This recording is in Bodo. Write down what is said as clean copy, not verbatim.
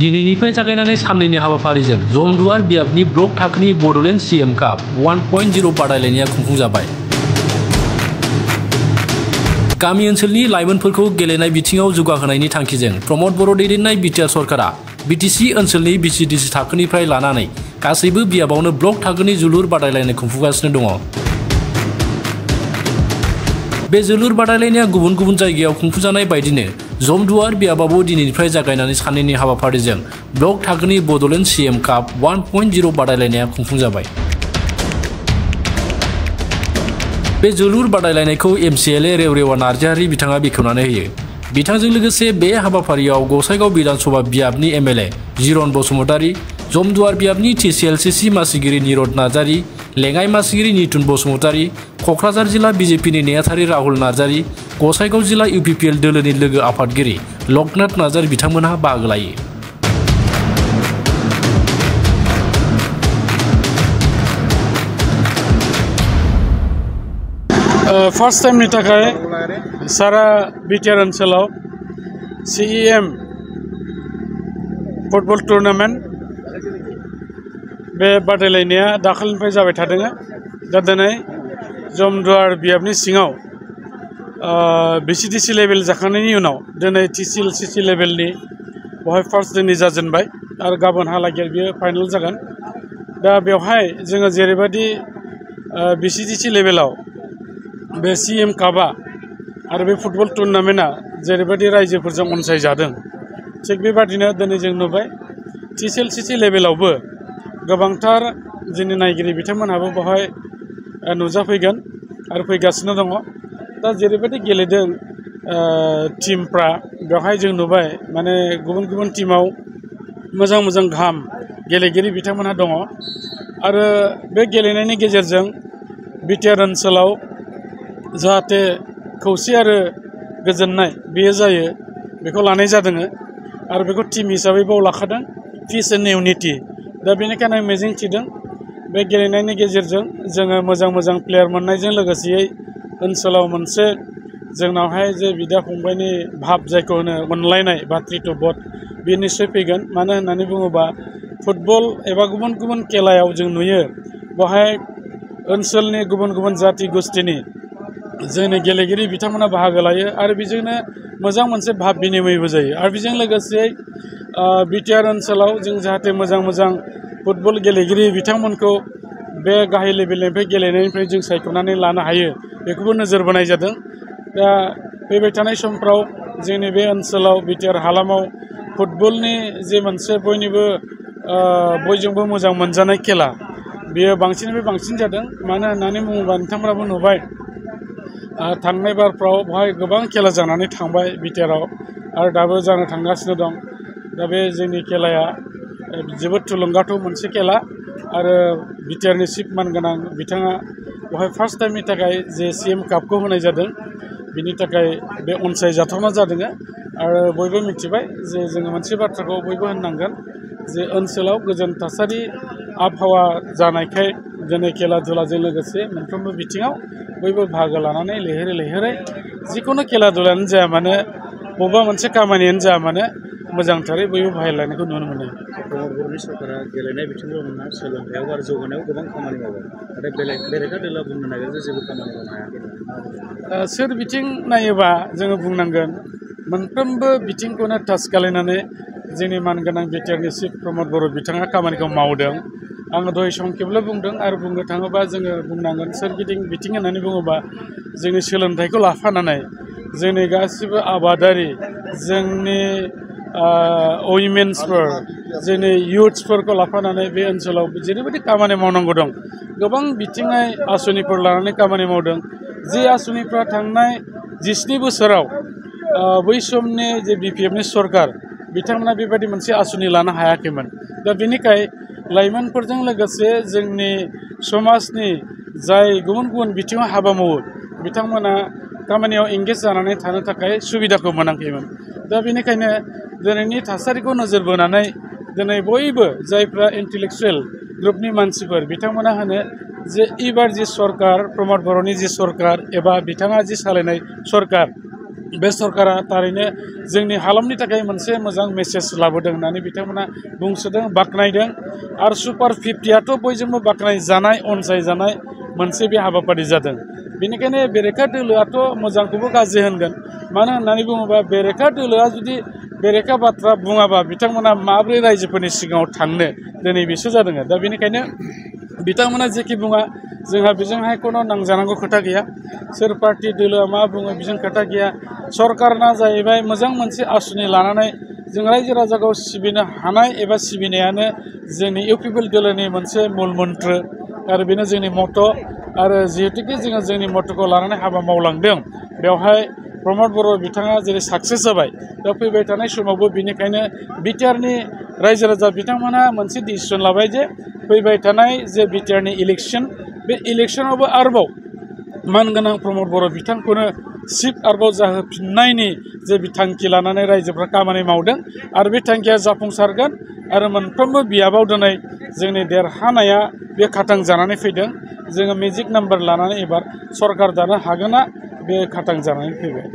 दिनैनिफ्राय जागायनानै साननैनि हाबाफारिजों जमदुवार बियाबनि ब्लक थाखोनि बड'लेण्ड CM काप 1.0 बादायलायनाया खुंफुंजाबाय। गामि ओनसोलनि लाइमोनफोरखौ गेलेनाय बिथिङाव जौगाहोनायनि थांखिजों प्रमद बर' दैदेननाय बिटिआर सरकारा BTC ओनसोलनि BCDC थाखोनिफ्राय लानानै गासैबो बियाबावनो ब्लक थाखोनि जोलुर बादायलायनाय खुंफुंगासिनो दङ। बे जोलुर बादायलायनाया गुबुन गुबुन जायगायाव खुंफुंजानाय बायदिनो जमदुवार बियाबावबो दिनैनिफ्राय जागायनानै साननैनि हाबाफारिजों ब्लक थाखोनि बड'लेण्ड CM काप 1.0 बादायलायनाया खुंफुंजाबाय। बे जोलुर बादायलायनायखौ MCLA रेवरेवा नार्जारी बिथाङा बेखेवनानै होयो। बिथांजों लोगोसे बे हाबाफारियाव गसाइगाव विधानसभा बियाबनि MLA जिरन बसुमतारी, जमदुवार बियाबनि TCLCC मासिगिरि निरद नार्जारी, लेङाइ मासिगिरि नितुन बसुमतारी, क'क्राझार जिल्ला BJPनि नेहाथारि राहुल नार्जारी, गसाइगाव जिल्ला UPPL दोलोनि लोगो आफादगिरि लकनाथ नार्जारी बिथांमोनहा बाहागो लायो। फार्स्ट टाइमनि थाखाय सारा बिटिआर ओनसोलाव CEM फुटबल टुर्नामेन्ट बे बादायलायनाया दाखालिनिफ्राय जाबाय थादों। दा दिनै जमदुवार बियाबनि सिङाव BCDC लेभेल जाखांनायनि उनाव दिनै TCLCC लेभेलनि बेवहाय फार्स्ट दिनै जाजेनबाय आरो गाबोनहालागै बेयो फाइनाल जागोन। दा बेवहाय जोङो जेरैबायदि BCDC लेभेलाव बे CM कापआ आरो बे फुटबल टुर्नामेन्टआ जेरैबायदि रायजोफोरजों अनसायजादों, थिग बेबादिनो दिनै जों नुबाय TCLCC लेभेलावबो गोबांथार जोंनि नायगिरि बिथांमोनहाबो बेवहाय नुजाफैगोन आरो फैगासिनो दङ। दा जेरैबायदि गेलेदों टीमफ्रा बेवहाय जों नुबाय माने गुबुन गुबुन टीमाव मोजां मोजां गाहाम गेलेगिरि बिथांमोनहा दङ आरो बे गेलेनायनि गेजेरजों बिटिआर ओनसोलाव जाहाथे खौसे आरो गोजोननाय बेयो जायो बेखौ लानाय जादों आरो बेखौ टीम हिसाबै बाव लाखादों पिस एन्ड इउनिटि। दा बेनिखायनो आं मिजिं थिदों बे गेलेनायनि गेजेरजों जोङो मोजां मोजां प्लेयार मोननायजों लोगोसेयै ओनसोलाव मोनसे जोंनावहाय जे बिदा फंबायनि भाब जायखौ होनो अनलायनाय भातृत्वबोध बे निश्चय फैगोन। मानो होननानै बुङोबा फुटबल एबा गुबुन गुबुन खेलायाव जों नुयो बेवहाय ओनसोलनि गुबुन गुबुन जाति गोष्ठीनि जोंनि गेलेगिरि बिथांमोना बाहागो लायो आरो बेजोंनो मोजां मोनसे भाब बिनिमयबो जायो। आरो बेजों लोगोसे बिटिआर ओनसोलाव जों जाहाथे मोजां मोजां फुटबल गेलेगिरि बिथांमोनखौ बे गाहाय लेभेलनिफ्राय गेलेनायनिफ्राय जों सायख'नानै लानो हायो बेखौबो नोजोर बोनाय जादों। दा फैबाय थानाय समफ्राव जोंनि बे ओनसोलाव बिटिआर हालामाव फुटबलनि जे मोनसे बयजोंबो मोजां मोनजानाय खेला बेयो बांसिननिफ्राय बांसिन जादों। मानो होननानै बुङोबा नोंथांमोनाबो नुबाय थांनाय बारफ्राव बेवहाय गोबां खेला जानानै थांबाय बिटिआराव आरो दाबो जानो थांगासिनो दं। दा बे जोंनि खेलाया जोबोद थुलुंगाथाव मोनसे खेला आरो बिटिआरनि चिफ मानगोनां बिथाङा बेवहाय फार्स्ट टाइमनि थाखाय जे CM कापखौ होनाय जादों बिनि थाखाय बे अनसायजाथावना जादों आरो बयबो मिथिबाय जे जोङो मोनसे बाथ्राखौ बयबो होननांगोन जे ओनसोलाव गोजोन थासारि आबहावा जानायखाय दिनै खेला धुलाजों लोगोसे मोनफ्रोमबो बिथिङाव बयबो बाहागो लानानै लैहोरै जिखुनु खेला धुलायानो जाया मानो बबेबा मोनसे खामानियानो जाया मानो मोजांथारै बयबो बाहायलायनायखौ नुनो मोनो। प्रमद बर'नि सरकारा गेलेनाय बिथिङाव नङा सोलोंथायाव आरो जौगानायाव गोबां खामानि मावो, नाथाय बेरेखा दोला बुंनो नागिरो जे जेबो खामानि मावनो हायाखै। सोर बिथिं नायोबा जोङो बुंनांगोन मोनफ्रोमबो बिथिंखौनो टाच खालायनानै जोंनि मानगोनां बिटिआरनि चिफ प्रमद बर' बिथाङा खामानिखौ मावदों। आङो दहाय संखेबल' बुंदों आरो बुंनो थाङोबा जोङो बुंनांगोन सोरगिदिं बिथिं होननानै बुङोबा जोंनि सोलोंथाइखौ लाफानानै जोंनि गासिबो आबादारि जोंनि उइमेन्सफोर जोंनि युथ्सफोरखौ लाफानानै बे ओनसोलाव जेरैबायदि खामानि मावनांगौ दं गोबां बिथिङै आसनिफोर लानानै खामानि मावदों। जे आसनिफ्रा थांनाय 17 बोसोराव बै समनि जे BPFनि सरकार बिथांमोना बेबायदि मोनसे आसनि लानो हायाखैमोन। दा बेनिखाय लाइमोनफोरजों लोगोसे जोंनि समाजनि जाय गुबुन गुबुन बिथिङाव हाबा मावो बिथांमोना खामानियाव एंगेज जानानै थानो थाखाय सुबिदाखौ मोनाखैमोन। दा बेनिखायनो दिनैनि थासारिखौ नोजोर बोनानै दिनै बयबो जायफ्रा इन्टेलेक्सुवेल ग्रुपनि मानसिफोर बिथांमोना होनो जे एबार जि सरकार प्रमद बर'नि जि सरकार एबा बिथाङा जि सालायनाय सरकार बे सरकारा थारैनो जोंनि हालामनि थाखाय मोनसे मोजां मेसेज लाबोदों होननानै बिथांमोना बुंसोदों बाख्नायदों आरो सुपार 50आथ' बयजोंबो बाख्नायजानाय अनसायजानाय मोनसे बे हाबाफारि जादों बेनिखायनो बेरेखा दोलोआथ' मोजांखौबो गाज्रि होनगोन मानो होननानै बुङोबा बेरेखा दोलोआ जुदि बेरेखा बाथ्रा बुङाबा बिथांमोना माब्रै रायजोफोरनि सिगाङाव थांनो दिनै बिसो जादों दा बेनिखायनो बिथांमोना जेखि बुङा जोंहा बेजोंहाय कोनो नांजानांगौ खोथा गैया सोर पार्टी दोलोआ मा बुङो बेजों खोथा गैया सरकारना जाहैबाय मोजां मोनसे आसुनि लानानै जों रायजो राजाखौ सिबिनो हानाय एबा सिबिनायानो जोंनि इउपिपिएल दोलोनि मोनसे मुल मन्त्र आरो बेनो जोंनि मट' आरो जिहेतुके जोङो जोंनि मट'खौ लानानै हाबा मावलांदों बेवहाय प्रमद बर' बिथाङा जेरै साक्सेस जाबाय दा फैबाय थानाय समावबो बेनिखायनो बिटिआरनि रायजो राजा बिथांमोना मोनसे डिसिसन लाबाय जे फैबाय थानाय जे बिटिआरनि इलेक्सन बे इलेक्सनावबो आरोबाव मानगोनां प्रमद बर' बिथांखौनो सिट आरोबाव जाहोफिननायनि जे बिथांखि लानानै रायजोफ्रा खामानि मावदों आरो बे थांखिया जाफुंसारगोन आरो मोनफ्रोमबो बियाबाव दिनै जोंनि देरहानाया बे खाथां जानानै फैदों जोङो मेजिक नाम्बार लानानै एबार सरकार दानो हागोना बे खाथां जानानै फैबाय